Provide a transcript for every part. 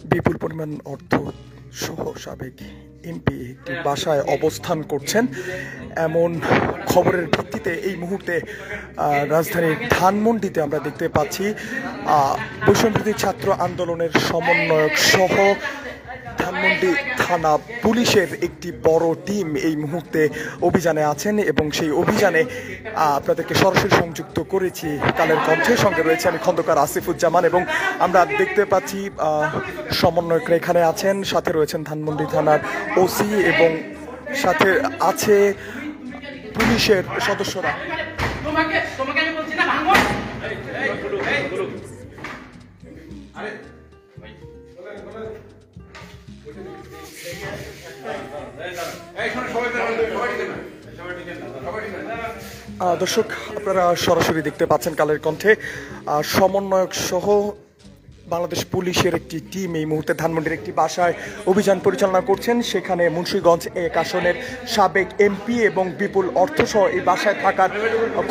বিপুল পরিমাণ অর্থ সহ সাবেক এমপি একটি বাসায় অবস্থান করছেন এমন খবরের ভিত্তিতে এই মুহূর্তে রাজধানীর ধানমন্ডিতে আমরা দেখতে পাচ্ছি বৈষম্যবিরোধী ছাত্র আন্দোলনের সমন্বয়ক সহ ধানমন্ডি থানা পুলিশের একটি বড় টিম এই মুহূর্তে অভিযানে আছেন এবং সেই অভিযানে আপনাদেরকে সরাসরি সংযুক্ত করেছি। কালের কণ্ঠের সঙ্গে রয়েছে আমি খন্দকার আসিফুজ্জামান এবং আমরা দেখতে পাচ্ছি সমন্বয়করা এখানে আছেন, সাথে রয়েছেন ধানমন্ডি থানার ওসি এবং সাথে আছে পুলিশের সদস্যরা। দর্শক, আপনারা সরাসরি দেখতে পাচ্ছেন কালের কণ্ঠে সমন্বয়ক সহ বাংলাদেশ পুলিশের একটি টিম এই মুহূর্তে ধানমন্ডির একটি বাসায় অভিযান পরিচালনা করছেন। সেখানে মুন্সিগঞ্জ এক আসনের সাবেক এমপি এবং বিপুল অর্থসহ এই বাসায় থাকার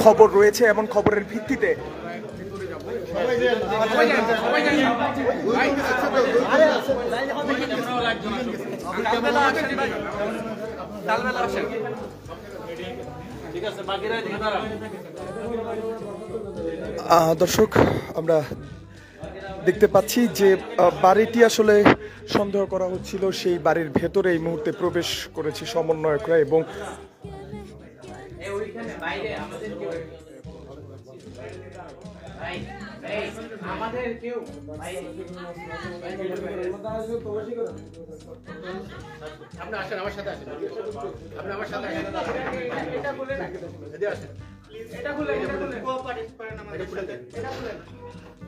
খবর রয়েছে। এমন খবরের ভিত্তিতে দর্শক, আমরা দেখতে পাচ্ছি যে বাড়িটি আসলে সন্দেহ করা হচ্ছিল, সেই বাড়ির ভেতরে এই মুহূর্তে প্রবেশ করেছে সমন্বয়করা এবং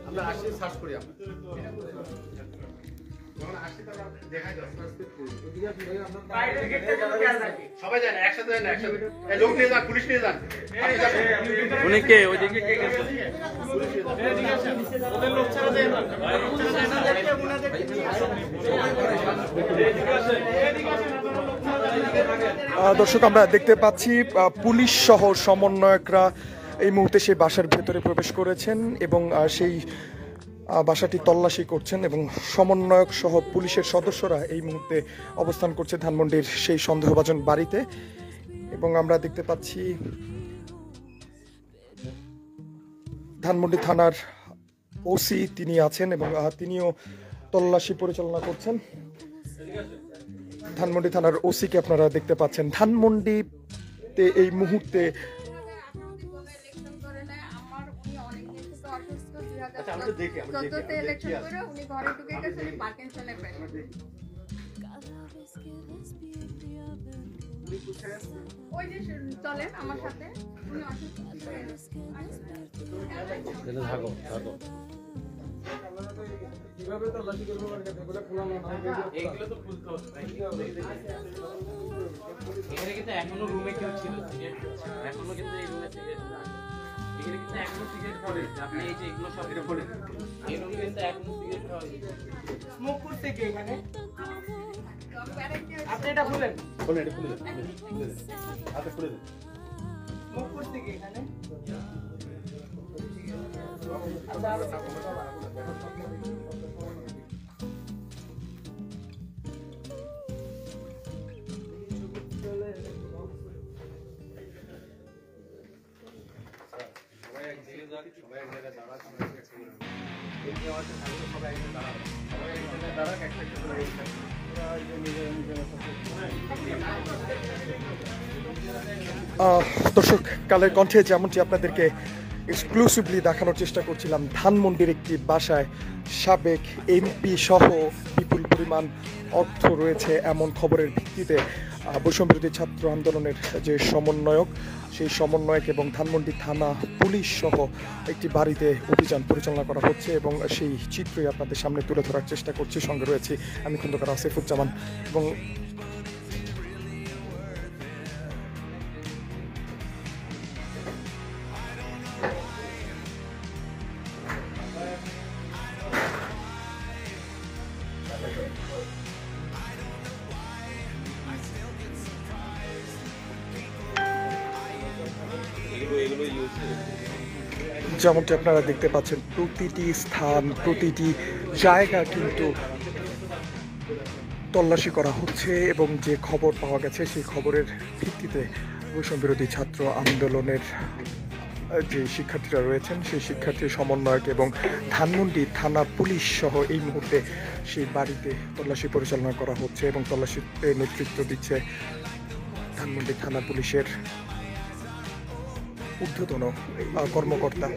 আমরা আসি সার্চ করি সবাই জানে একসাথে লোক নিয়ে যান, পুলিশ নিয়ে যান। উনি কে ওইদিকে কে গেছে? দর্শক, আমরা দেখতে পাচ্ছি পুলিশ সহ সমন্বয়করা এই মুহূর্তে সেই বাসার ভেতরে প্রবেশ করেছেন এবং সেই বাসাটি তল্লাশি করছেন এবং সমন্বয়ক সহ পুলিশের সদস্যরা এই মুহূর্তে অবস্থান করছে ধানমন্ডির সেই সন্দেহভাজন বাড়িতে এবং আমরা দেখতে পাচ্ছি ধানমন্ডি থানার ওসি তিনি আছেন এবং তিনিও তল্লাশি পরিচালনা করছেন। ধানমন্ডি থানার ওসিকে আপনারা দেখতে পাচ্ছেন। ধানমন্ডিতে এই মুহূর্তে চলেন আমার সাথে। কিভাবে তল্লাশি করবো এগুলো তো খুলতে হবে। এখানে কিন্তু এখনো রুমে কেউ ছিল, এখনো কিন্তু এই রুমে সিগারেট, এখানে কিন্তু এখনো সিগারেট পড়ে। আপনি এই যে এগুলো সব এটা পড়ে, এই রুমে কিন্তু এখনো সিগারেট খাওয়া স্মোক করতে কে এখানে? আপনি এটা খুলেন, খুলে এটা খুলে দেন, হাতে খুলে দেন। স্মোক করতে কে এখানে? দর্শক, কালের কণ্ঠে যেমনটি আপনাদেরকে এক্সক্লুসিভলি দেখানোর চেষ্টা করছিলাম, ধানমন্ডির একটি বাসায় সাবেক এমপি সহ বিপুল পরিমাণ অর্থ রয়েছে এমন খবরের ভিত্তিতে বৈষম্যবিরোধী ছাত্র আন্দোলনের যে সমন্বয়ক, সেই সমন্বয়ক এবং ধানমন্ডি থানা পুলিশ সহ একটি বাড়িতে অভিযান পরিচালনা করা হচ্ছে এবং সেই চিত্রই আপনাদের সামনে তুলে ধরার চেষ্টা করছি। সঙ্গে রয়েছি আমি খন্দকার আসিফুজ্জামান এবং যেমনটি আপনারা দেখতে পাচ্ছেন, প্রতিটি স্থান প্রতিটি জায়গা কিন্তু তল্লাশি করা হচ্ছে এবং যে খবর পাওয়া গেছে সেই খবরের ভিত্তিতে বৈষম্য বিরোধী ছাত্র আন্দোলনের যে শিক্ষার্থীরা রয়েছেন সেই শিক্ষার্থী সমন্বয়ক এবং ধানমন্ডি থানা পুলিশ সহ এই মুহূর্তে সেই বাড়িতে তল্লাশি পরিচালনা করা হচ্ছে এবং তল্লাশিতে নেতৃত্ব দিচ্ছে ধানমন্ডি থানা পুলিশের ঊর্ধ্বতন কর্মকর্তা।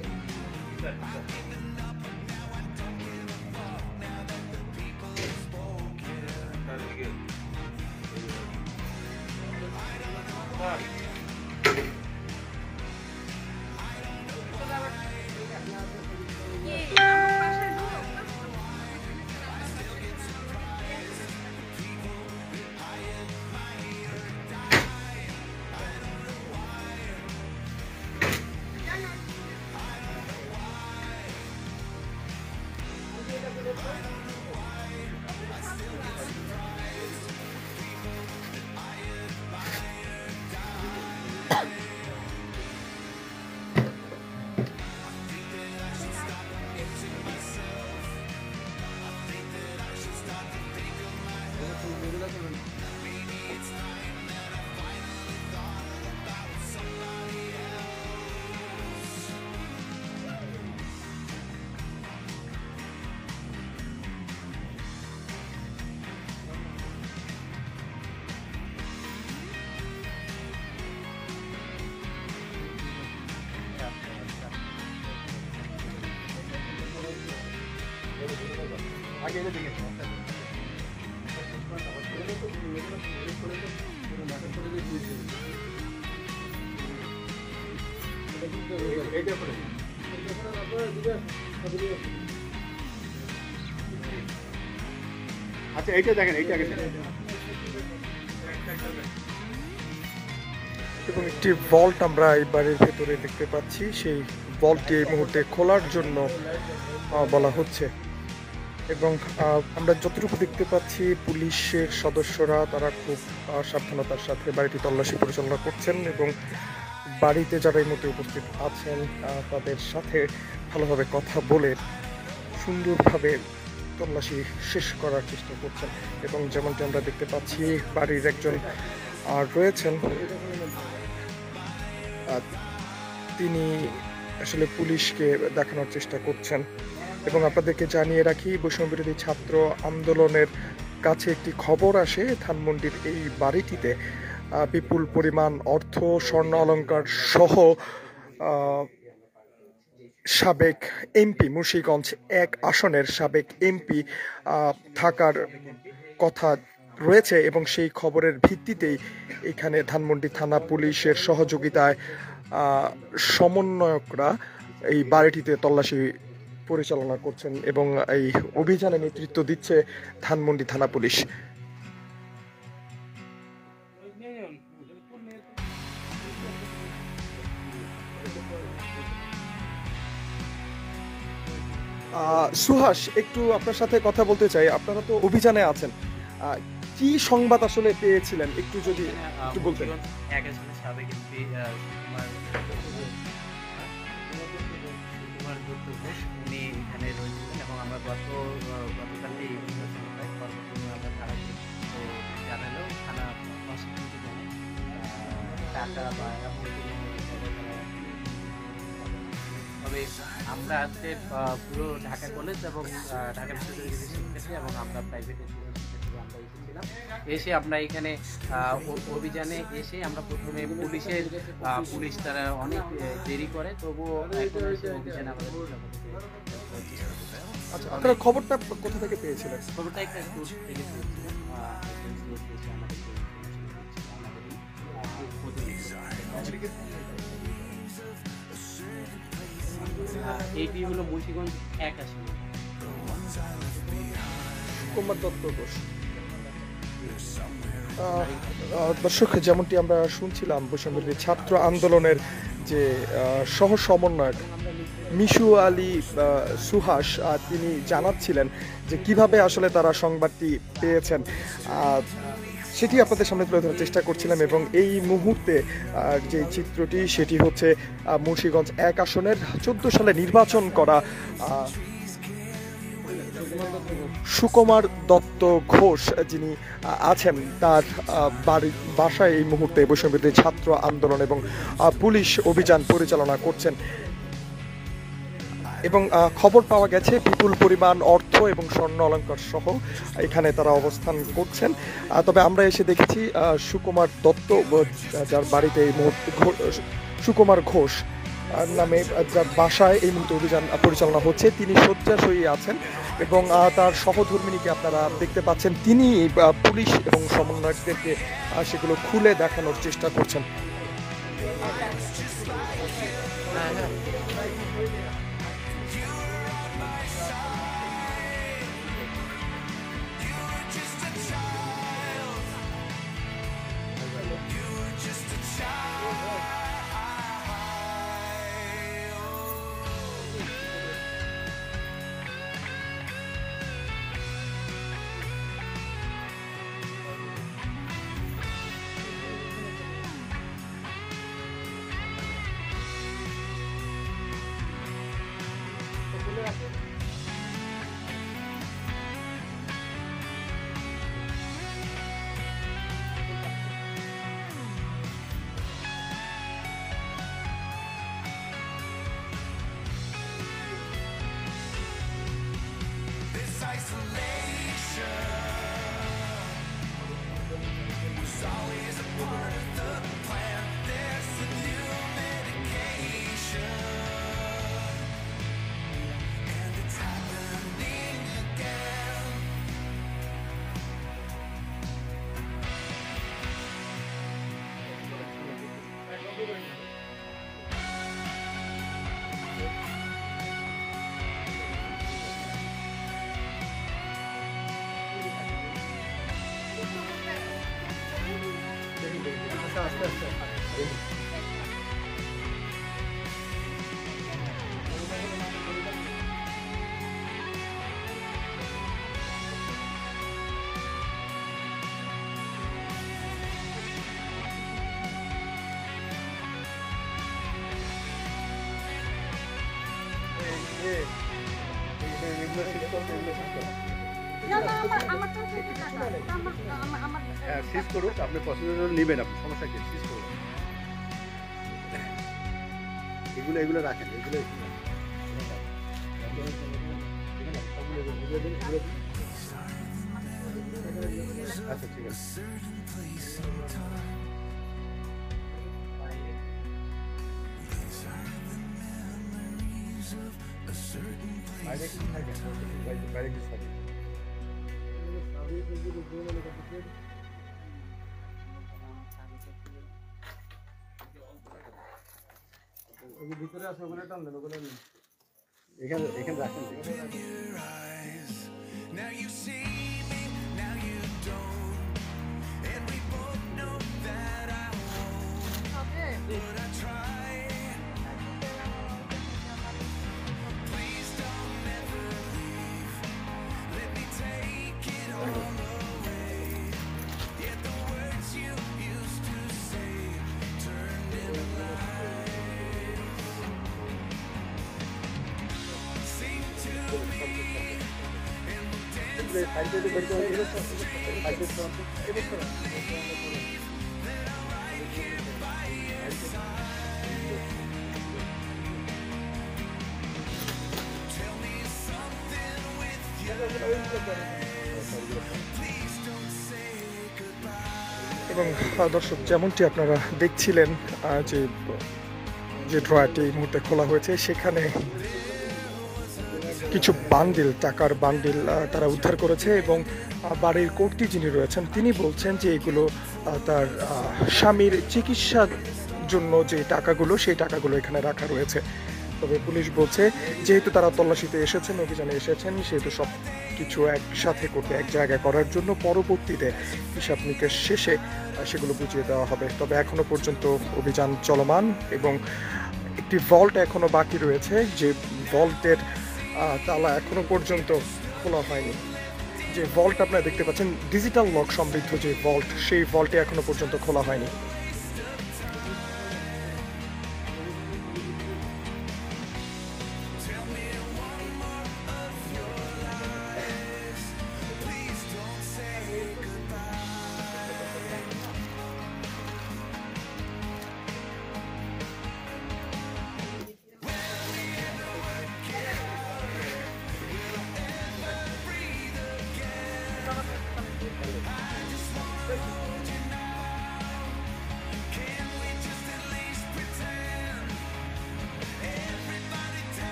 আচ্ছা এইটা দেখেন, এইটা আগে এবং একটি ভল্ট আমরা এই বাড়ির ভেতরে দেখতে পাচ্ছি, সেই ভল্টটি এই মুহূর্তে খোলার জন্য বলা হচ্ছে এবং আমরা যতটুকু দেখতে পাচ্ছি পুলিশের সদস্যরা তারা খুব সাবধানতার সাথে বাড়িটি তল্লাশি পরিচালনা করছেন এবং বাড়িতে যারা এই মুহূর্তে উপস্থিত আছেন তাদের সাথে ভালোভাবে কথা বলে সুন্দরভাবে তল্লাশি শেষ করার চেষ্টা করছেন এবং যেমনটি আমরা দেখতে পাচ্ছি বাড়ির একজন রয়েছেন, তিনি আসলে পুলিশকে দেখানোর চেষ্টা করছেন। এবং আপনাদেরকে জানিয়ে রাখি, বৈষম্য বিরোধী ছাত্র আন্দোলনের কাছে একটি খবর আসে ধানমন্ডির এই বাড়িটিতে বিপুল পরিমাণ অর্থ, স্বর্ণ অলংকার সহ সাবেক এমপি, মুন্সিগঞ্জ 1 আসনের সাবেক এমপি থাকার কথা রয়েছে এবং সেই খবরের ভিত্তিতেই এখানে ধানমন্ডি থানা পুলিশের সহযোগিতায় সমন্বয়করা এই বাড়িটিতে তল্লাশি পরিচালনা করছেন এবং এই অভিযানে নেতৃত্ব দিচ্ছে ধানমন্ডি থানা পুলিশ। সুহাস, একটু আপনার সাথে কথা বলতে চাই। আপনারা তো অভিযানে আছেন, কি সংবাদ আসলে পেয়েছিলেন একটু যদি একটু বলতেন। উনি এখানে রয়েছিলেন এবং আমরা গতকালই আমরা থানাতে তো জানালো থানা টাকা বা তবে আমরা আজকে পুরো ঢাকা কলেজ এবং ঢাকা বিশ্ববিদ্যালয়ের শিক্ষার্থী এবং আমরা প্রাইভেট আমরা এসেছিলাম। এসে আমরা এখানে অভিযানে এসে আমরা প্রথমে পুলিশ তারা অনেক দেরি করে, তবুও অভিযানে আমাদের। আচ্ছা, আপনারা খবরটা কোথা থেকে পেয়েছিলেন? খবরটা একটা সোর্স থেকে পেয়েছিলাম, এইটি হলো মুন্সিগঞ্জ 1 আসন। কুমার দত্ত ঘোষ। দর্শক, যেমনটি আমরা শুনছিলাম বৈষম্য বিরোধী ছাত্র আন্দোলনের যে সহ সমন্বয়ক মিশু আলী সুহাস, তিনি জানাচ্ছিলেন যে কিভাবে আসলে তারা সংবাদটি পেয়েছেন, সেটি আপনাদের সামনে তুলে ধরার চেষ্টা করছিলাম। এবং এই মুহূর্তে যে চিত্রটি সেটি হচ্ছে মুন্সিগঞ্জ 1 আসনের 14 সালে নির্বাচন করা সুকুমার দত্ত ঘোষ যিনি আছেন, তার বাসায় এই মুহূর্তে বৈষম্যবিরোধী ছাত্র আন্দোলন এবং পুলিশ অভিযান পরিচালনা করছেন এবং খবর পাওয়া গেছে বিপুল পরিমাণ অর্থ এবং স্বর্ণ অলংকার সহ এখানে তারা অবস্থান করছেন। তবে আমরা এসে দেখেছি সুকুমার দত্ত, যার বাড়িতে এই মুহূর্তে সুকুমার ঘোষ নামে যার বাসায় এই মুহূর্তে অভিযান পরিচালনা হচ্ছে, তিনি শয্যাশয়ী আছেন এবং তার সহধর্মিনীকে আপনারা দেখতে পাচ্ছেন, তিনি পুলিশ এবং সমন্বয়কদেরকে সেগুলো খুলে দেখানোর চেষ্টা করছেন। সিজ করুক, আপনি প্রসিডিউর নেবেন, আপনি সমস্যা কি সিজ করুন, এগুলো রাখেন, এগুলো আচ্ছা ঠিক আছে। বাইরে কিছু থাকে, বাইরে কিছু থাকে। ভিতরে আছে, ওখানে টান দেন, ওখানে এখানে এখানে রাখেন। এবং দর্শক, যেমনটি আপনারা দেখছিলেন যে যে ড্রয়ারটি এই মুহূর্তে খোলা হয়েছে, সেখানে কিছু বান্ডিল, টাকার বান্ডিল তারা উদ্ধার করেছে এবং বাড়ির কর্ত্রী যিনি রয়েছেন তিনি বলছেন যে এগুলো তার স্বামীর চিকিৎসার জন্য যে টাকাগুলো, সেই টাকাগুলো এখানে রাখা রয়েছে। তবে পুলিশ বলছে যেহেতু তারা তল্লাশিতে এসেছেন, অভিযানে এসেছেন, সেহেতু সব কিছু একসাথে করতে, এক জায়গায় করার জন্য পরবর্তীতে হিসাব নিকেশ শেষে সেগুলো বুঝিয়ে দেওয়া হবে। তবে এখনো পর্যন্ত অভিযান চলমান এবং একটি ভল্ট এখনো বাকি রয়েছে, যে ভল্টের তালা এখনো পর্যন্ত খোলা হয়নি। যে ভল্ট আপনারা দেখতে পাচ্ছেন, ডিজিটাল লক সমৃদ্ধ যে ভল্ট, সেই ভল্টে এখনো পর্যন্ত খোলা হয়নি।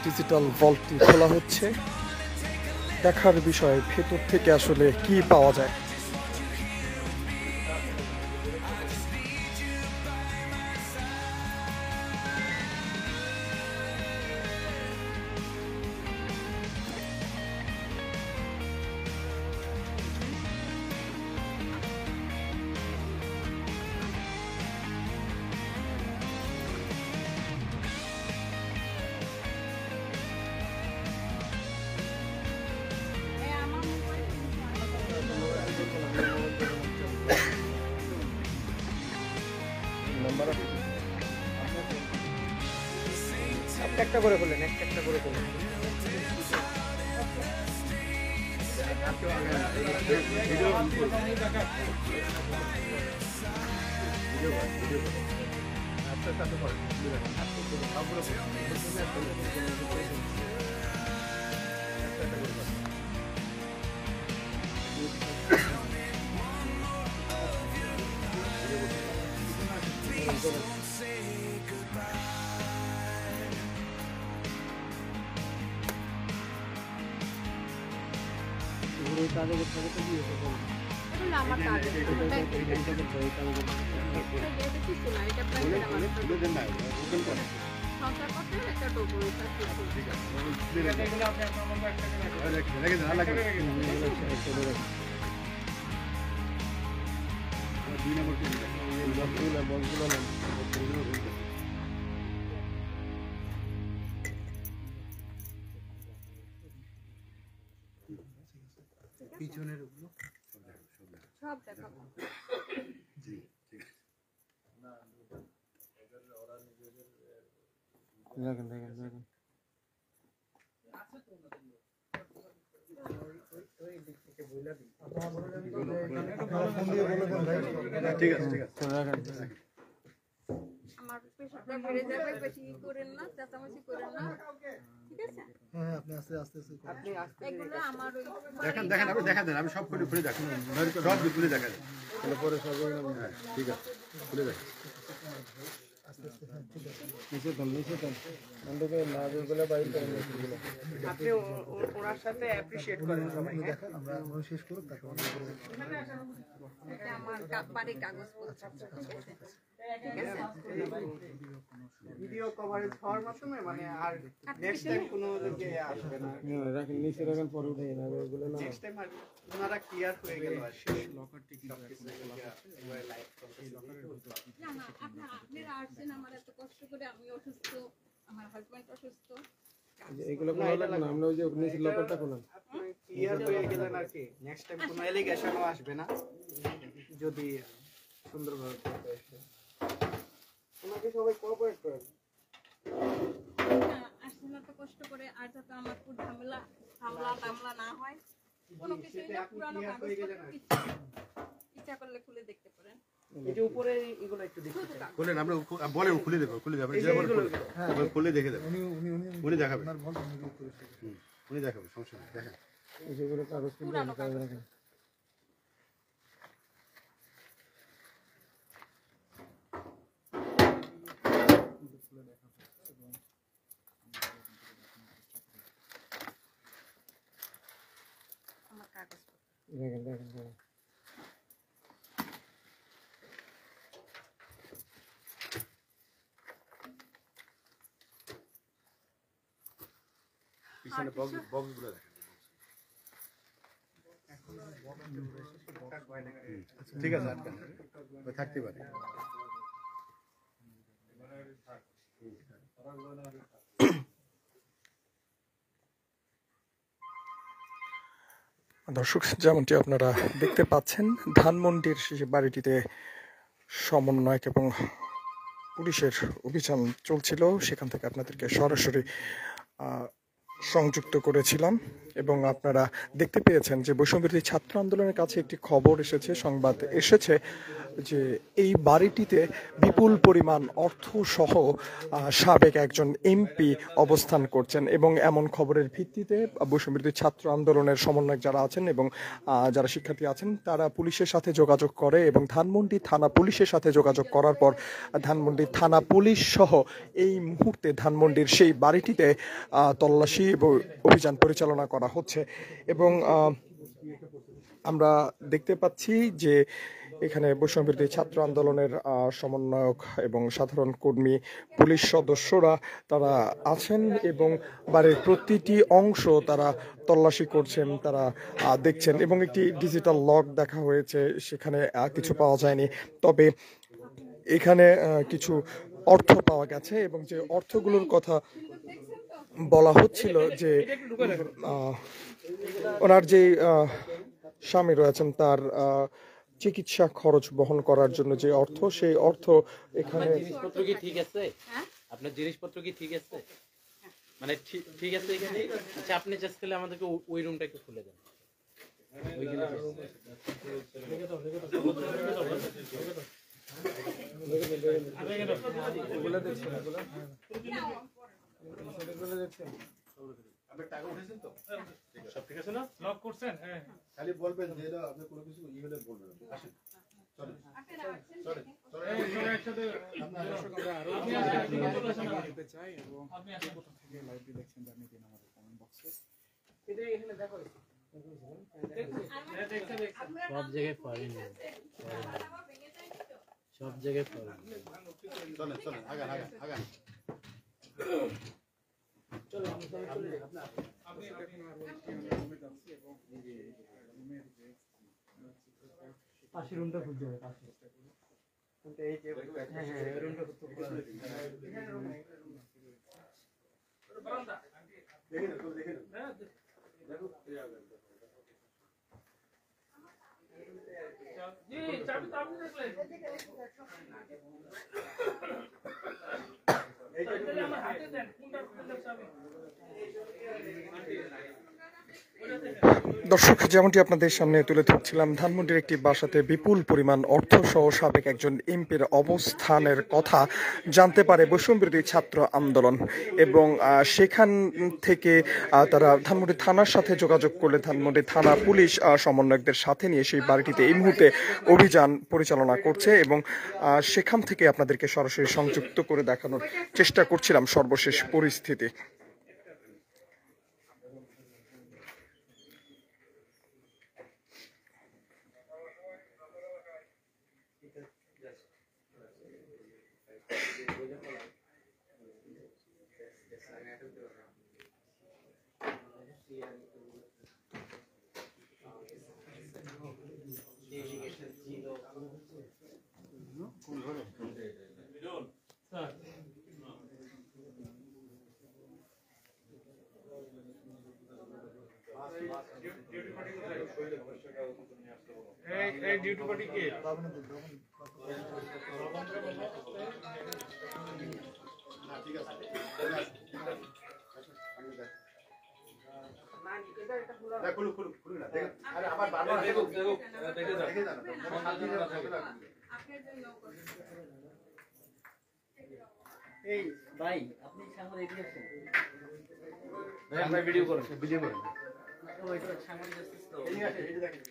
ডিজিটাল ভল্টটি খোলা হচ্ছে। দেখার বিষয় ভেতর থেকে আসলে কি পাওয়া যায়। একটা করে খোলেন, একটা করে খোলেন। এগুলো আমার কাজ, এটা কিছু না, এটা প্রাইভেট আমার সংসার করতে একটা টোটো পিছনের সব দেখাবো। দেখেন দেখেন দেখেন ঠিক আছে ঠিক আছে রাখেন। আমার প্রেশারটা বেড়ে যাবে, বেশি করেন না, চেঁচামেচি করেন না, ঠিক আছে? হ্যাঁ আপনি আস্তে আস্তে আপনি এগুলো আমার ওই দেখেন দেখেন আপনি দেখা দেন, আমি সব করে খুলে দেখেন, সব খুলে দেখা দেন। পরে সব হ্যাঁ ঠিক আছে, খুলে দেখেন। নিচে দেন নিচে দেন অন্ধকে না যেগুলো বাইর করেন সেগুলো আপনি ওনার সাথে অ্যাপ্রিশিয়েট করেন সবাই। দেখেন আমরা শেষ করব তারপর এটা আমার বাড়ির কাগজপত্র, ঠিক আছে? ভিডিও কভারেজ হওয়ার মাধ্যমে মানে আর নেক্সট টাইম কোনো লোকে আসবে না, রাখেন নিচে রাখেন পরে উঠে না এগুলো না নেক্সট টাইম আর ওনারা ক্লিয়ার হয়ে গেল আর শেষ লকারটি কি না না, আপনারা আসছেন আমার এত কষ্ট করে, আমি অসুস্থ, আমার হাজব্যান্ড অসুস্থ, এগুলো কোনো লাগবে না, আমরা ওই যে নিচে লকারটা খুলেন। ক্লিয়ার হয়ে গেলেন আর কি, নেক্সট টাইম কোনো এলিগেশনও আসবে না যদি সুন্দরভাবে করতে আসে। ওনাকে সবাই কোঅপারেট করেন। না আসছেন এত কষ্ট করে, আর যাতে আমার খুব ঝামেলা টামলা না হয় কোনো কিছুই না, পুরানো কাগজপত্র ইচ্ছা করলে খুলে দেখতে পারেন। এই যে উপরে এগুলো একটু দেখতে শুধু কাগজ। খুলেন, আমরা বলে খুলে দেবো, খুলে দেবো, খুলে দেখে দেবো, উনি দেখাবে, উনি দেখাবে, সমস্যা নেই, দেখেন। যেগুলো কাগজ পুরানো কাগজ। রাখেন। আমার কাগজপত্র দেখেন দেখেন দেখেন পিছনে বক্সগুলো দেখেন। ঠিক আছে, আটকান, থাকতে পারে। দর্শক, যেমনটি আপনারা দেখতে পাচ্ছেন, ধানমন্ডির যে বাড়িটিতে সমন্বয়ক এবং পুলিশের অভিযান চলছিল, সেখান থেকে আপনাদেরকে সরাসরি সংযুক্ত করেছিলাম। এবং আপনারা দেখতে পেয়েছেন যে বৈষম্যবিরোধী ছাত্র আন্দোলনের কাছে একটি খবর এসেছে, সংবাদ এসেছে যে এই বাড়িটিতে বিপুল পরিমাণ অর্থ সহ সাবেক একজন এমপি অবস্থান করছেন এবং এমন খবরের ভিত্তিতে বৈষম্যবিরোধী ছাত্র আন্দোলনের সমন্বয়ক যারা আছেন এবং যারা শিক্ষার্থী আছেন তারা পুলিশের সাথে যোগাযোগ করে এবং ধানমন্ডি থানা পুলিশের সাথে যোগাযোগ করার পর ধানমন্ডি থানা পুলিশ সহ এই মুহূর্তে ধানমন্ডির সেই বাড়িটিতে তল্লাশি এবং অভিযান পরিচালনা করা হচ্ছে এবং আমরা দেখতে পাচ্ছি যে এখানে বৈষম্যবিরোধী ছাত্র আন্দোলনের সমন্বয়ক এবং সাধারণ কর্মী পুলিশ সদস্যরা তারা আছেন এবং বাড়ির প্রতিটি অংশ তারা তল্লাশি করছেন, তারা দেখছেন এবং একটি ডিজিটাল লক দেখা হয়েছে, সেখানে কিছু পাওয়া যায়নি, তবে এখানে কিছু অর্থ পাওয়া গেছে এবং যে অর্থগুলোর কথা বলা হচ্ছিল যে ওনার যে স্বামী রয়েছেন তার চিকিৎসা খরচ বহন করার জন্য যে অর্থ, সেই অর্থ এখানে জিনিসপত্র কি ঠিক আছে? আপনার জিনিসপত্র কি ঠিক আছে? মানে ঠিক আছে এখানে? আচ্ছা আপনি চেষ্টা করলে আমাদেরকে ওই রুমটা একটু খুলে দেন। টাকা উঠেছেন তো? সব ঠিক আছে না? লক করছেন? হ্যাঁ। খালি বলবেন যে এটা আপনি কোনো কিছু হলে বলবেন। আসেন। চলেন। চলেন। চলেন একসাথে আমরা দিতে চাই এবং আপনি কোথা থেকে লাইভটি দেখছেন জানিয়ে দিন আমাদের কমেন্ট বক্সে। এটা এখানে দেখো। সব জায়গায় পারেন না। সব জায়গায় পারেন। চলেন চলেন আগান আগান আগান। চলো আমি চলে যাই। আপনি দেখুন আর রুমে যাচ্ছি এবং রুমের যে পাশে রুমটা খুঁজে হবে পাশে এই যে হ্যাঁ রুমটা তো বারান্দা দেখেন তো দেখেন হ্যাঁ দেখো জি চাবি তো আপনি দেখলেন এই যে আমার হাতে দেন কোনটা খুললে চাবি দর্শক, যেমনটি আপনাদের সামনে তুলে ধরছিলাম, ধানমন্ডির একটি বাসাতে বিপুল পরিমাণ অর্থ সহ সাবেক একজন এমপির অবস্থানের কথা জানতে পারে বৈষম্যবিরোধী ছাত্র আন্দোলন এবং সেখান থেকে তারা ধানমন্ডি থানার সাথে যোগাযোগ করলে ধানমন্ডি থানা পুলিশ সমন্বয়কদের সাথে নিয়ে সেই বাড়িটিতে এই মুহূর্তে অভিযান পরিচালনা করছে এবং সেখান থেকে আপনাদেরকে সরাসরি সংযুক্ত করে দেখানোর চেষ্টা করছিলাম সর্বশেষ পরিস্থিতি। এই ডিউটি পার্টি কে ঠিক আছে খুলু খুলু খুলু না দেখেন আরে আবার বারবার দেখো দেখো দেখে যান আপনার জন্য এই ভাই আপনি সামনে এগিয়ে আসেন ভাই আমরা ভিডিও করব ওইটা সামনে যাচ্ছিস তো এই আছে এই দেখেন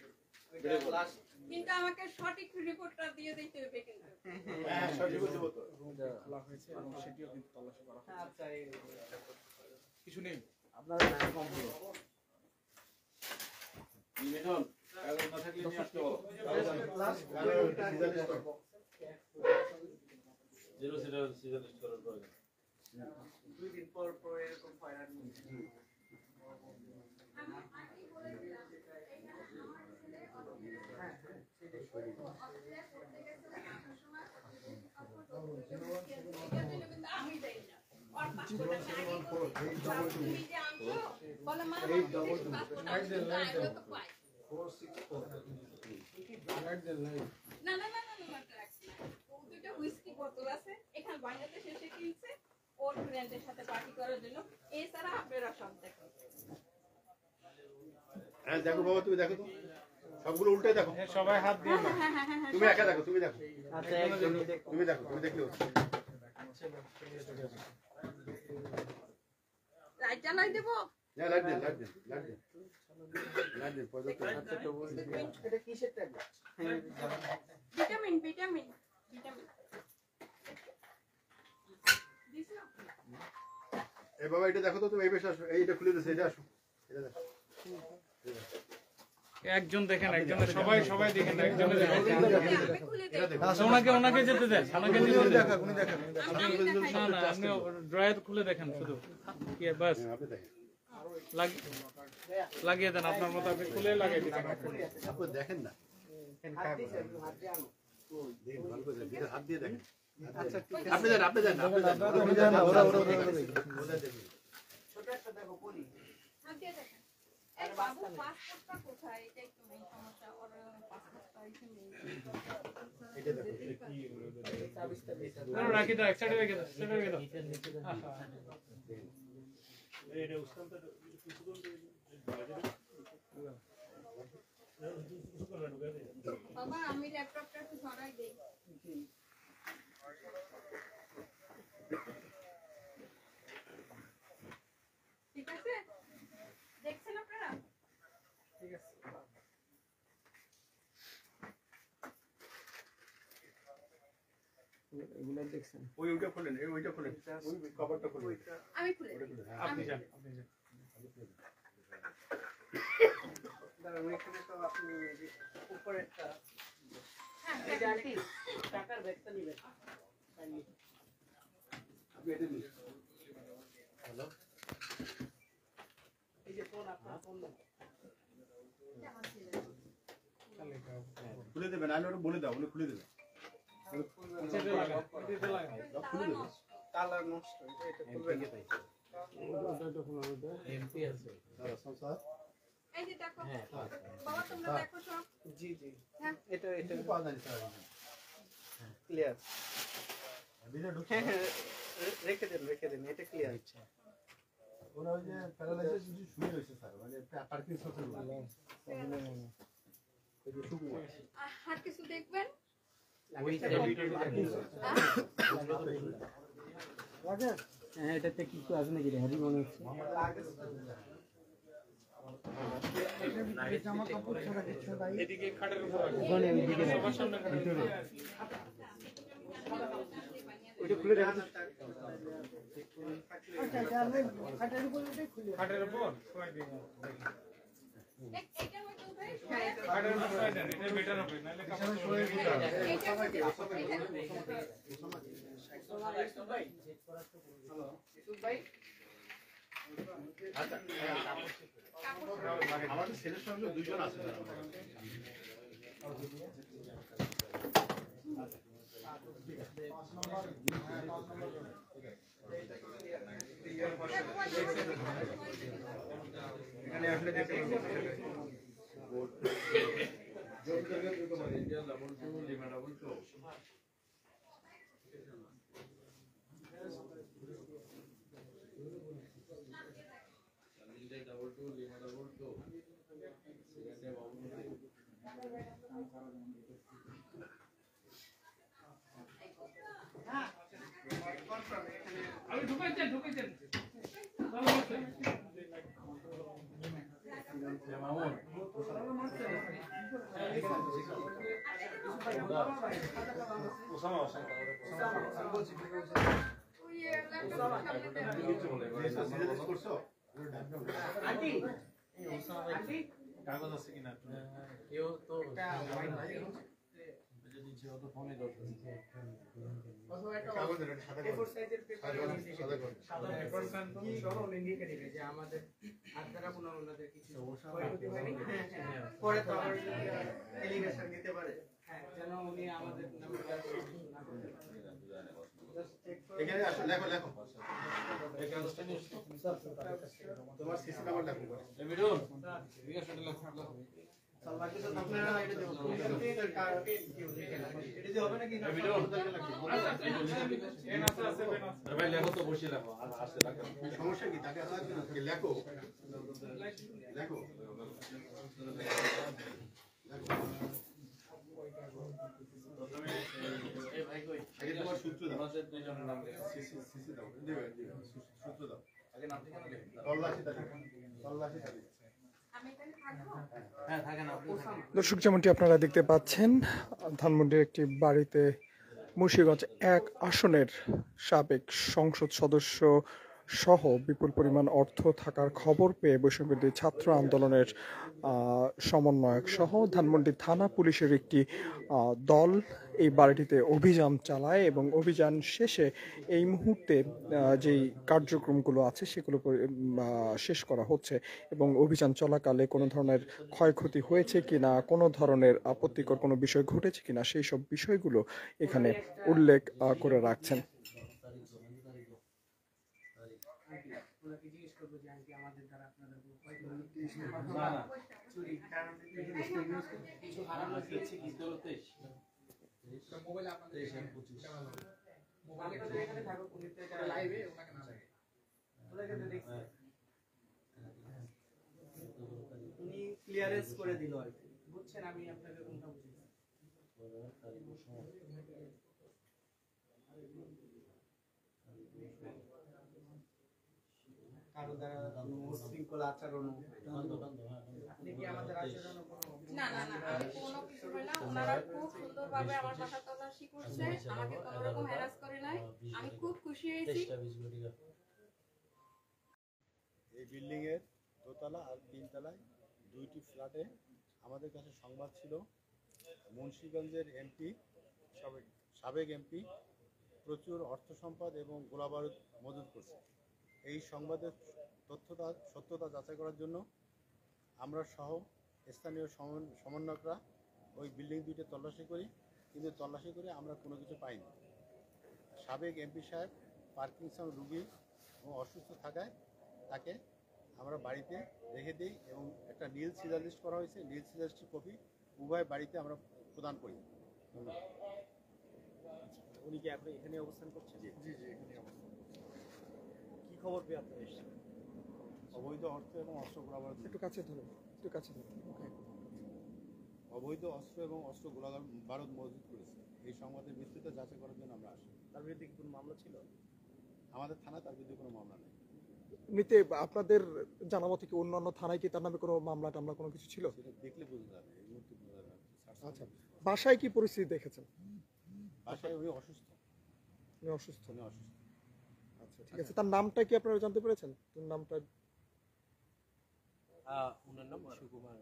কিন্তু আমাকে সঠিক রিপোর্টটা দিয়ে দিতে হবে কিন্তু হ্যাঁ সঠিক বলতে তো খোলা হয়েছে এবং সেটিও কিন্তু তল্লাশি করা হচ্ছে। আচ্ছা কিছু নেই আপনার নাম কম হলো মিঠুন কাগজ না থাকলে নিয়ে আসতে বলো জিরো সিজন করার প্রয়োজন 2 দিন পর পর এরকম ফায়ার সাথে পার্টি করার জন্য এছাড়া আপনারা সব দেখেন হ্যাঁ দেখো বাবা, তুমি দেখো তো, সবগুলো উল্টে দেখো। সবাই হাত দিয়ে নাও। তুমি একা দেখো, তুমি দেখো, আচ্ছা একজনই দেখো। তুমি দেখো, তুমি দেখলে হচ্ছে। লাইট জ্বালাই দেবো। হ্যাঁ লাইট দেন, লাইট দেন, লাইট দেন, লাইট দেন, পর্যাপ্ত। এটা কিসের ট্যাবলেট? ভিটামিন ভিটামিন ভিটামিন দিছ না? এই বাবা এটা দেখো তো, তুমি এই পাশে আসো, এইটা খুলে দিছে, এটা আসো, এটা দেখো। একজন দেখেন, একজনের সবাই সবাই দেখেন, একজনের দেখেন। আমি খুলে দেই। এটা দেখো। আচ্ছা ওনাকে যেতে দেন, ওনাকে যেতে দেন। দেখা, উনি দেখেন। আমি দেখাই। না না, আপনি ড্রয়ার খুলে দেখেন শুধু। কি বাস হ্যাঁ, আপনি দেখেন। লাগিয়ে দেন আপনার মতো, আপনি খুলে লাগিয়ে দিন। আপনি দেখেন না। দেখেন ভালো করে, ভিতরে হাত দিয়ে দেখেন। আচ্ছা আপনি দেন, আপনি দেন, আপনি দেন। ওরা দেখুন। হাত দিয়ে দেখেন। এই বাবু পাসপোর্টটা কোথায়? এটাই তো মেইন সমস্যা। ওর পাসপোর্টটা এখানে নেই। এটা দেখো। রাখি দাও, এক সাইডে রেখে দাও, সাইডে রেখে দাও। বাবা আমি ল্যাপটপটা একটু সরাই দেই। ঠিক আছে? দেখছেন আপনারা? এগুলো দেখছেন? ওই ওইটা খুলেন, এই ওইটা খুলেন, ওই কভারটা খুলেন। আমি খুলে ওটা দিই। খুলেন, হ্যাঁ। আপনি যান, আপনি যান। হ্যাঁ, আপনি এটা দিন। হ্যালো। খুলে দেবেন, আমি ওটা বলে দাও, উনি খুলে দেবেন। নিচেতে লাগা, নিচেতে লাগা। খুলে দেবেন। তালা নষ্ট, এটা খুলবে না। দাঁড়া, সংসার। এই যে দেখো। বাবা তোমরা দেখো সব। জি জি, হ্যাঁ। এটা এটা পাওয়া যায় না, স্যার। ক্লিয়ার। ভিডিও ঢুকছে। হ্যাঁ হ্যাঁ, রেখে দেন, এটা ক্লিয়ার। ওরা ওই যে প্যারালাইসিস শুয়ে রয়েছে স্যার, মানে পার্কিনসন্সের রোগ। এই যে সুকুমার। আর কিছু দেখবেন? হ্যাঁ এটাতে কিছু আছে নাকি রে, হ্যারি মনে হচ্ছে। এদিকে খাটের উপর ওখানে ওইদিকে সবার সামনে খাটের উপর। ওইটা খুলে দেখা যাচ্ছে। খাটের উপর শোয়াই দিন। এইটার মধ্যে উঠাই। খাটের উপর শোয়াই দেন, এটা বেটার হবে, নাহলে কাপড় শোয়াই দিতে হবে। এইটার মধ্যে আচ্ছা, আমাদের ছেলের সঙ্গে দুইজন আছে স্যার। এখানে আসলে দেখতে আমি ঢুকাইছেন। ভালো আছে। ওই ল্যাপটপটা সামনে দেন। করছো? কাগজ আছে কিনা? কেউ তো কাগজ দেন, সাদা কাগজ। সাদা কাগজ। সাদা পেপার সান কি যে আমাদের হাত দ্বারা কোনো ওনাদের কিছু ক্ষয়ক্ষতি হয়নি। পরে তো আবার এলিগেশন দিতে পারে। হ্যাঁ, যেন উনি আমাদের নামে এখানে আসো, লেখো লেখো। তোমার সিসি নাম্বার লেখো। বাকি তো আপনারা এটা দেবো এটা দিয়ে হবে নাকি ভাই লেখো তো বসে লেখো আর আসতে লাগবে সমস্যা কি তাকে আসতে না লেখো লেখো আগে তোমার সূত্র দাও আমাদের দুইজনের নাম লেখো সিসি দাও দিবে সূত্র দাও আগে নাম লিখে তল্লাশি তারিখ আমি এখানে থাকবো। হ্যাঁ থাকেন আপনি থাকেন। দর্শক, যেমনটি আপনারা দেখতে পাচ্ছেন, ধানমন্ডির একটি বাড়িতে মুন্সিগঞ্জ 1 আসনের সাবেক সংসদ সদস্য সহ বিপুল পরিমাণ অর্থ থাকার খবর পেয়ে বৈষম্যবিরোধী ছাত্র আন্দোলনের সমন্বয়ক সহ ধানমন্ডি থানা পুলিশের একটি দল এই বাড়িটিতে অভিযান চালায় এবং অভিযান শেষে এই মুহূর্তে যেই কার্যক্রমগুলো আছে সেগুলো শেষ করা হচ্ছে এবং অভিযান চলাকালে কোনো ধরনের ক্ষয়ক্ষতি হয়েছে কিনা, কোনো ধরনের আপত্তিকর কোনো বিষয় ঘটেছে কিনা সেই সব বিষয়গুলো এখানে উল্লেখ করে রাখছেন। ওনাকে জিজ্ঞেস করবো যে আন্টি আমাদের দ্বারা আপনাদের কিছু হারানো গেছে কি চলতে মোবাইল আপনাদের মোবাইল এখানে থাকো পুলিশ লাইভে ওনাকে না লাগে ওনাকে তো দেখছি উনি ক্লিয়ারেন্স করে দিল আর কি বুঝছেন আমি আপনাদের কোনটা বুঝিয়েছি কারো দ্বারা উশৃঙ্খল আচরণ আপনি কি আমাদের আচরণ না না না, আমি কোনো কিছু হয় না। ওনারা খুব সুন্দরভাবে আমার বাসা তল্লাশি করছে, আমাকে কোনো রকম হ্যারাস করে নাই। আমি খুব খুশি হয়েছি। এই বিল্ডিং এর দোতলা আর তিনতলায় দুইটি ফ্ল্যাটে আমাদের কাছে সংবাদ ছিল মুন্সিগঞ্জের এমপি সাবেক এমপি প্রচুর অর্থ সম্পদ এবং গোলাবারুদ মজুত করছে। এই সংবাদের সত্যতা যাচাই করার জন্য আমরা সহ স্থানীয় সমন্বয়করা ওই বিল্ডিং দুইটা তল্লাশি করি, কিন্তু তল্লাশি করে আমরা কোনো কিছু পাইনি। সাবেক এমপি সাহেব পার্কিনসন রোগী এবং অসুস্থ থাকায় তাকে আমরা বাড়িতে রেখে দিই এবং একটা নীল সিজার লিস্ট করা হয়েছে। নীল সিজার লিস্টের কপি উভয় বাড়িতে আমরা প্রদান করি। উনি কি আপনি এখানে অবস্থান করছেন? জি জি এখানে অবস্থান করছি। কি খবর পেয়ে আপনারা এসেছেন? অবৈধ অর্থ এবং অস্ত্র গোলাবারুদ একটু কাছে ধরুন, একটু কাছে ধরুন। অবৈধ অস্ত্র এবং অস্ত্র গোলাবারুদ মজুত করেছে। এই সংবাদের ভিত্তিতে যাচাই করার জন্য আমরা আসি। তার বিরুদ্ধে কি কোনো মামলা ছিল? আমাদের থানা তার বিরুদ্ধে কোনো মামলা নেই। এমনিতে আপনাদের জানা মতে কি অন্যান্য থানায় কি তার নামে কোনো মামলা টামলা কোনো কিছু ছিল? সেটা দেখলে বোঝা যাবে, এই মুহূর্তে বোঝা যাবে না। আচ্ছা, বাসায় কি পরিস্থিতি দেখেছেন? বাসায় উনি অসুস্থ। উনি অসুস্থ। উনি অসুস্থ। আচ্ছা, ঠিক আছে। তার নামটা কি আপনারা জানতে পেরেছেন? তার নামটা ওনার নাম সুকুমার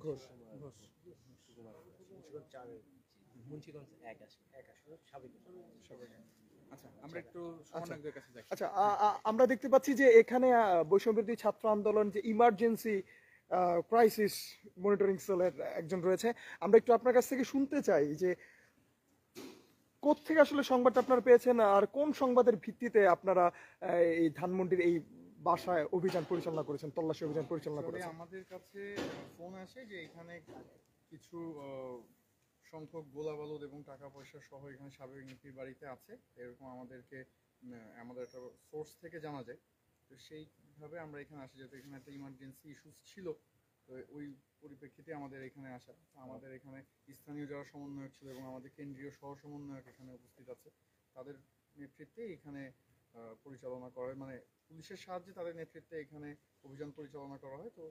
ঘোষ। সুকুমার মুন্সিগঞ্জ 1 আসে সাবেক। আচ্ছা, আমরা একটু সমন্বয়কদের কাছে যাই। আচ্ছা, আমরা দেখতে পাচ্ছি যে এখানে বৈষম্যবিরোধী ছাত্র আন্দোলন যে ইমার্জেন্সি ক্রাইসিস মনিটরিং সেলের একজন রয়েছে। আমরা একটু আপনার কাছ থেকে শুনতে চাই যে কোত্থেকে আসলে সংবাদটা আপনারা পেয়েছেন আর কোন সংবাদের ভিত্তিতে আপনারা এই ধানমন্ডির এই বাসায় অভিযান পরিচালনা করেছেন, তল্লাশি অভিযান পরিচালনা করেছেন? আমাদের কাছে ফোন আসে যে এখানে কিছু সংখ্যক গোলাবারুদ এবং টাকা পয়সা সহ এখানে সাবেক এমপির বাড়িতে আছে, এরকম আমাদেরকে আমাদের একটা সোর্স থেকে জানা যায়। তো সেইভাবে আমরা এখানে আসি, যেহেতু এখানে একটা ইমার্জেন্সি ইস্যুস ছিল, তো ওই পরিপ্রেক্ষিতে আমাদের এখানে আসা। আমাদের এখানে স্থানীয় যারা সমন্বয়ক ছিল এবং আমাদের কেন্দ্রীয় সহ সমন্বয়ক এখানে উপস্থিত আছে, তাদের নেতৃত্বে এখানে পরিচালনা করা হয়, মানে পুলিশের সাহায্যে তাদের নেতৃত্বে এখানে অভিযান পরিচালনা করা হয়। তো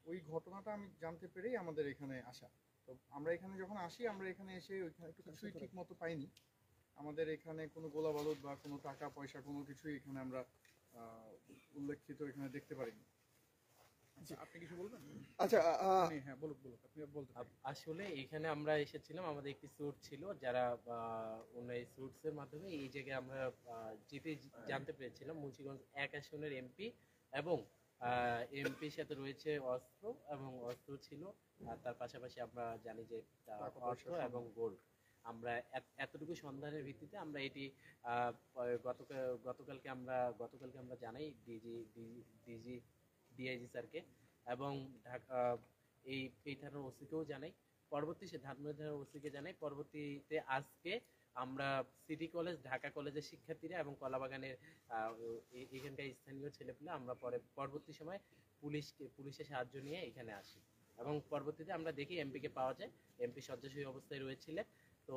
ওই ঘটনাটা আমি জানতে পেরেই আমাদের এখানে আসা। তো আমরা এখানে যখন আসি, আমরা এখানে এসে ওইখানে কিছুই ঠিক মতো পাইনি। আমাদের এখানে কোনো গোলাবারুদ বা কোনো টাকা পয়সা কোনো কিছুই এখানে আমরা উল্লেখিত এখানে দেখতে পারিনি। আচ্ছা, আপনি কিছু বলবেন? আচ্ছা, হ্যাঁ বলুন, আপনি বলতে পারেন। আসলে এখানে আমরা এসেছিলাম, আমাদের একটি স্যুট ছিল, যারা এই স্যুটসের মাধ্যমে এই জায়গায় আমরা জানতে পেরেছিলাম মুন্সিগঞ্জ 1 আসনের এমপি এবং এমপির সাথে রয়েছে অস্ত্র এবং অস্ত্র ছিল। আর তার পাশাপাশি আমরা জানি যে অর্থ এবং গোল্ড। আমরা এতটুকু সন্ধানের ভিত্তিতে আমরা এটি গতকালকে আমরা জানাই ডিআইজি স্যারকে এবং এই থানার ওসিকেও জানাই, পরবর্তী সে ধানমন্ডি থানার ওসিকে জানাই, পরবর্তীতে আজকে আমরা সিটি কলেজ, ঢাকা কলেজের শিক্ষার্থীরা এবং কলাবাগানের এখানকার স্থানীয় ছেলেপুলে আমরা পরবর্তী সময় পুলিশের সাহায্য নিয়ে এখানে আসি এবং পরবর্তীতে আমরা দেখি এমপিকে পাওয়া যায়। এমপি শয্যাশয়ী অবস্থায় রয়েছিলেন। তো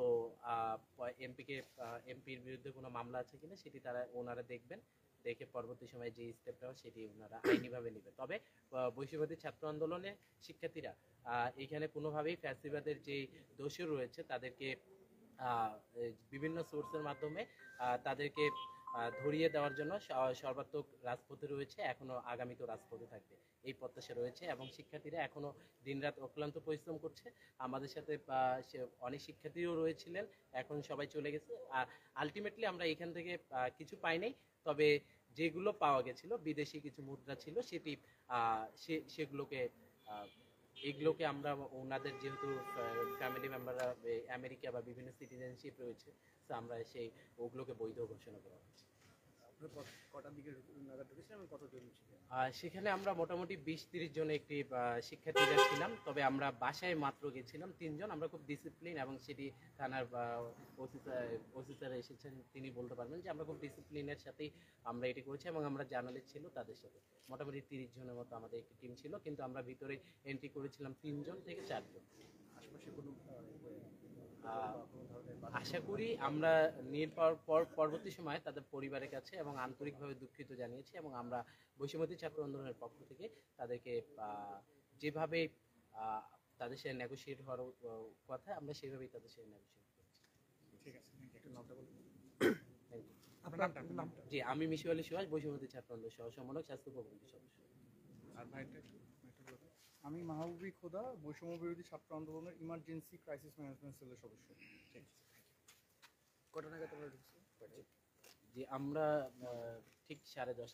এমপির বিরুদ্ধে কোনো মামলা আছে কিনা সেটি ওনারা দেখবেন, দেখে পরবর্তী সময়ে যে স্টেপটা হয় সেটি ওনারা আইনিভাবে নেবে। তবে বৈষম্যবিরোধী ছাত্র আন্দোলনের শিক্ষার্থীরা এখানে কোনোভাবেই ফ্যাসিবাদের যে দোষী রয়েছে তাদেরকে বিভিন্ন সোর্সের মাধ্যমে তাদেরকে ধরিয়ে দেওয়ার জন্য সর্বাত্মক রাজপথে রয়েছে, এখনো আগামীতেও রাজপথে থাকবে এই প্রত্যাশা রয়েছে। এবং শিক্ষার্থীরা এখনো দিনরাত অক্লান্ত পরিশ্রম করছে। আমাদের সাথে অনেক শিক্ষার্থীও রয়েছিলেন, এখন সবাই চলে গেছে। আর আলটিমেটলি আমরা এখান থেকে কিছু পাই নাই, তবে যেগুলো পাওয়া গেছিল বিদেশি কিছু মুদ্রা ছিল, এগুলোকে আমরা ওনাদের যেহেতু ফ্যামিলি মেম্বাররা আমেরিকা বা বিভিন্ন সিটিজেনশিপ রয়েছে, তো আমরা ওগুলোকে বৈধ ঘোষণা করা হচ্ছে। কটার দিকে নাগাদ ঢুকেছিলাম এবং কতজন ছিল? সেখানে আমরা মোটামুটি 20-30 জন একটি শিক্ষার্থীরা ছিলাম, তবে আমরা বাসায় মাত্র গেছিলাম 3 জন। আমরা খুব ডিসিপ্লিন, এবং সেটি থানার ওসি স্যার এসেছেন, তিনি বলতে পারবেন যে আমরা খুব ডিসিপ্লিনের সাথেই আমরা এটি করেছি। এবং আমরা জার্নালিস্ট ছিল তাদের সাথে মোটামুটি 30 জনের মতো আমাদের একটি টিম ছিল, কিন্তু আমরা ভিতরে এন্ট্রি করেছিলাম 3 জন থেকে 4 জন। আশেপাশে কোনো আশা করি আমরা পরবর্তী সময়ে তাদের পরিবারের কাছে এবং আন্তরিকভাবে দুঃখিত জানিয়েছি, এবং আমরা বৈষম্যবিরোধী ছাত্র আন্দোলনের পক্ষ থেকে তাদেরকে যেভাবে তাদের সাথে নেগোশিয়েট হওয়ার কথা, আমরা সেভাবেই তাদের সাথে নেগোশিয়েট করছি। ঠিক আছে, একটু নামটা বলুন। Thank you. আপনার নামটা? জি, আমি মিশু আলী সুহাস, বৈষম্যবিরোধী ছাত্র আন্দোলন সহ সম্মানক স্বাস্থ্য কমিটির সদস্য। আর ভাইটা আমি মাহবুবী খোদা, বৈষম্য বিরোধী ছাত্র আন্দোলনের ইমার্জেন্সি ক্রাইসিস ম্যানেজমেন্ট সেলের সদস্য। কটা নাগাদ তোমরা ঢুকছো? জি, আমরা ঠিক 10:30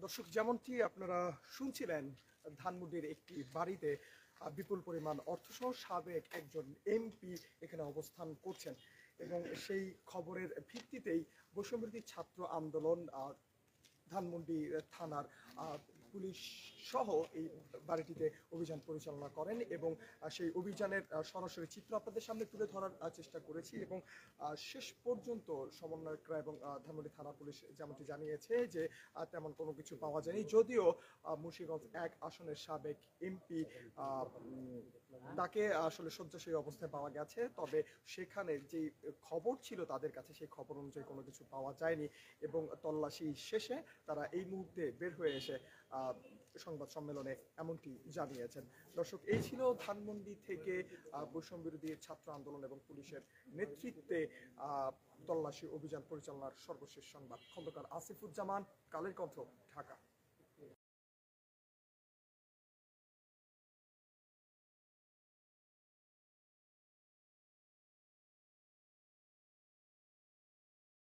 দর্শক, যেমনটি আপনারা শুনছিলেন, ধানমন্ডির একটি বাড়িতে বিপুল পরিমাণ অর্থসহ সাবেক একজন এমপি এখানে অবস্থান করছেন, এবং সেই খবরের ভিত্তিতেই বৈষম্যবিরোধী ছাত্র আন্দোলন ধানমন্ডি থানার পুলিশ সহ এই বাড়িটিতে অভিযান পরিচালনা করেন, এবং সেই অভিযানের সরাসরি চিত্র আপনাদের সামনে তুলে ধরার চেষ্টা করেছি। এবং শেষ পর্যন্ত সমন্বয়করা এবং ধানমন্ডি থানা পুলিশ যেমনটি জানিয়েছে যে তেমন কোনো কিছু পাওয়া যায়নি, যদিও মুন্সিগঞ্জ 1 আসনের সাবেক এমপি তাকে আসলে শয্যাশয়ী অবস্থায় পাওয়া গেছে, তবে সেখানে যে খবর ছিল তাদের কাছে সেই খবর অনুযায়ী কোনো কিছু পাওয়া যায়নি, এবং তল্লাশি শেষে তারা এই মুহূর্তে বের হয়ে এসে সংবাদ সম্মেলনে এমনটি জানিয়েছেন। দর্শক, এই ছিল ধানমন্ডি থেকে বৈষম্যবিরোধী ছাত্র আন্দোলন এবং পুলিশের নেতৃত্বে তল্লাশি অভিযান পরিচালনার সর্বশেষ সংবাদ। খন্দকার আসিফুজ্জামান, কালের কণ্ঠ, ঢাকা।